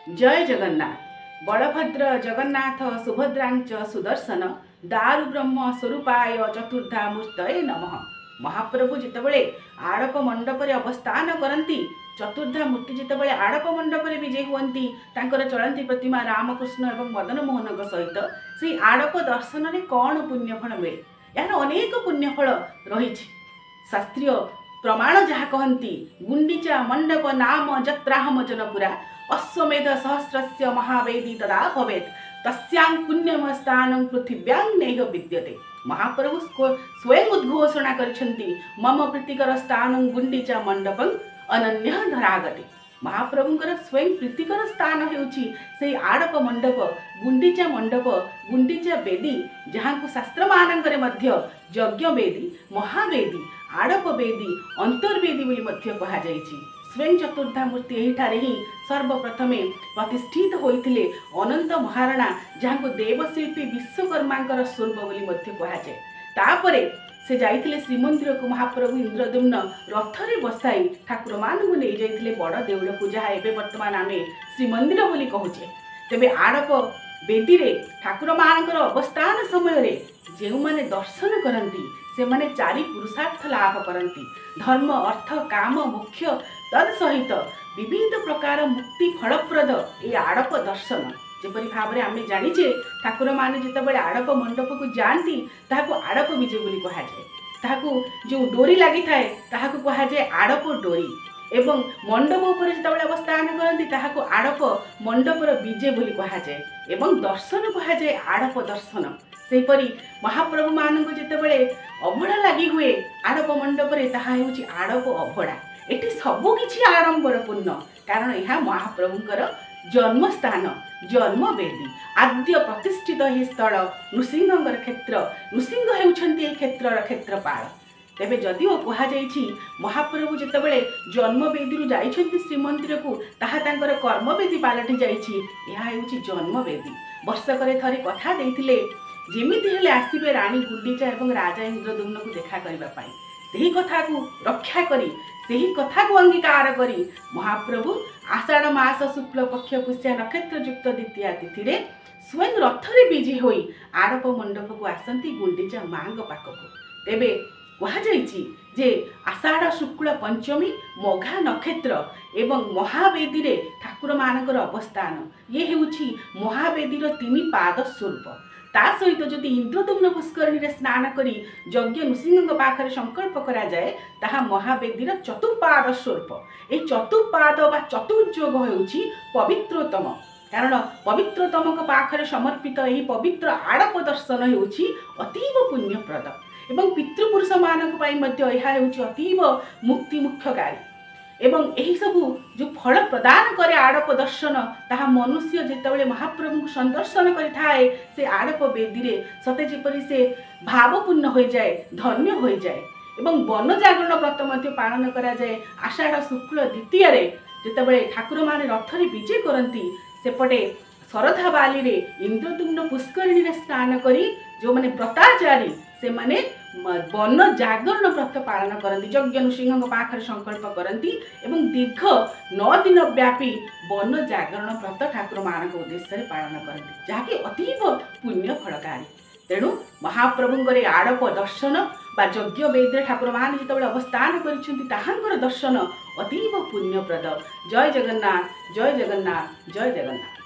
जय जगन्नाथ। बलभद्र जगन्नाथ सुभद्रांच सुदर्शन दारु ब्रह्म स्वरूपाय चतुर्धामूर्तये नमः। महाप्रभु जितेबले आड़प मंडपरे अवस्थान करती, चतुर्धा मूर्ति जितेबले आड़प मंडपरे विजय हुअन्ति, तांकर चलती प्रतिमा रामकृष्ण एवं मदन मोहन सहित से आड़प दर्शन में कौन पुण्यफल मिले? यार अनेक पुण्यफल रही। शास्त्रीय प्रमाण जहाँ कहती गुंडीचा मंडप नाम जत्राहम जनपुरा अश्वमेध सहस्रस्य महावेदी तदा भवेत् तस्यां पुण्यम स्थानं पृथिव्यां नैव विद्यते। महाप्रभु स्वयं उद्घोषणा करिसेंति मम प्रीतिकर स्थानं गुंडीचा मंडपं अनन्य धरागते। महाप्रभुंकर स्वयं प्रीतिकर स्थान हेउछि से आड़प मंडप, गुंडीचा मंडप, गुंडीचा बेदी, जहाँ को शास्त्र मानंकरे मध्य यज्ञ बेदी, महावेदी, आड़प बेदी, अंतर्वेदी बोली मध्य कहा जाइछि। स्वयं चतुर्धा मूर्ति एहिठारे ही सर्वप्रथमे प्रतिष्ठित होइथिले अनंत महाराणा, जहाँ को देवशिल्पी विश्वकर्मांकर स्वरूप बोली मध्य कहा जाए। तापरे से जाइथिले श्रीमंदिर को महाप्रभु इंद्रद्युम्न रथरे बसाई ठाकुर मानू नहीं जाइथिले बड़ देउल को, जहाँ एवं वर्तमान आम श्रीमंदिर बोली कहूचे। तेबे आड़प बेदी रे ठाकुर मानकर अवस्थान समय रे जो माने दर्शन करती से माने चारि पुरुषार्थ लाभ करती, धर्म अर्थ काम मोक्ष तत्सहित विविध प्रकार मुक्ति फलप्रद ये आड़प दर्शन। जेपरी भाव में आम जाचे ठाकुर मैंने जितेबाला आड़प मंडप को जाती ताकू आड़प विजय बोली कह जाए, ताकू जो डोरी लगी थाए ताकू कह जाए आड़प डोरी, एवं मंडप उपर जितेबाला अवस्थान करती ताकू आड़प मंडपर विजय बोली कह जाए, एवं दर्शन कह जाए आड़प दर्शन। सेपरी महाप्रभु मानक जितेबाला अभड़ा लगी हुए आड़प मंडपरे ताहा हेउछि आड़प अभड़ा। एटी सबकि आडंबरपूर्ण, कारण यह महाप्रभुंकर जन्मस्थान, जन्मवेदी, आद्य प्रतिष्ठित ही स्थल नृसिंहंकर क्षेत्र। नृसिंह हेउछन्ति क्षेत्रर क्षेत्रपाल। तेबे जदिओ कहा जाइछि महाप्रभु जितेबाला जन्मवेदी जाइछन्ति श्रीमंदिर को, ताहा तांकर कर्मवेदी पालटि जाइछि। यह हेउछि जन्मवेदी। वर्षकरे थरे कथा देइथिले जेमिति हेले आसीबे रानी गुंडीचा एवं राजा इंद्रद्युम्न को देखा करबा पाई। सेही कथा को रक्षा करी, सेही कथा को अंगीकार करी महाप्रभु आषाढ़ मास शुक्ल पक्ष पुष्या नक्षत्र युक्त द्वितीया तिथि रे स्वयं रथरे विजय होई आड़प मंडप को आसंती गुंडीचा मांग पाखकु। तेबे कहा जाइछि जे आषाढ़ शुक्ल पंचमी मघा नक्षत्र एवं महावेदी रे ठाकुर मानकर अवस्थान, ये हेउछि महावेदीर तीन पाद स्वरूप। ता सहित जदि इंद्रद्युम्न पुष्करणी रे स्नान करी यज्ञ नृसिंह पाखरे संकल्प करा जाए ताहा महावेदीर चतुर्पाद स्वरूप। ए चतुर्पाद बा चतुर्योग हेउछि पवित्रतम, कारण पवित्रतम पाखरे समर्पित यही पवित्र आड़प दर्शन हेउछि अतीव पुण्यप्रद एवं पितृपुरुष मानक पाई मध्य यह हेउछि अतीव मुक्ति मुख्यकारी। एवं यही सबू जो फल प्रदान करे आड़प दर्शन, ताहा मनुष्य जितेबाला महाप्रभु को संदर्शन करिथाए से आड़प बेदी रे सते जेपरि से भावपूर्ण हो जाए, धन्य हो जाए। एवं वन जागरण व्रत मध्य पालन करा जाए। आषाढ़ शुक्ल द्वितीय रे जितेबाला ठाकुर माने रथरे विजय करती, सेपटे शरधा बाली रे इंद्रद्युम्न पुष्करिणी रे स्नान करी जो माने व्रताचारी से माने वन जागरण व्रत पालन करती, यज्ञ नृसिंह पाखरे संकल्प करती एवं दीर्घ 9 दिन व्यापी वन जागरण व्रत ठाकुर मानक उद्देश्य पालन करती, जहाँकि अतीव पुण्य फलकारी। तेणु महाप्रभुंकर आड़प दर्शन बा यज्ञ वेद ठाकुर मान जितेबाला अवस्थान करिसेंति ताहांकर दर्शन अतीव पुण्यप्रद। जय जगन्नाथ, जय जगन्नाथ, जय जगन्नाथ।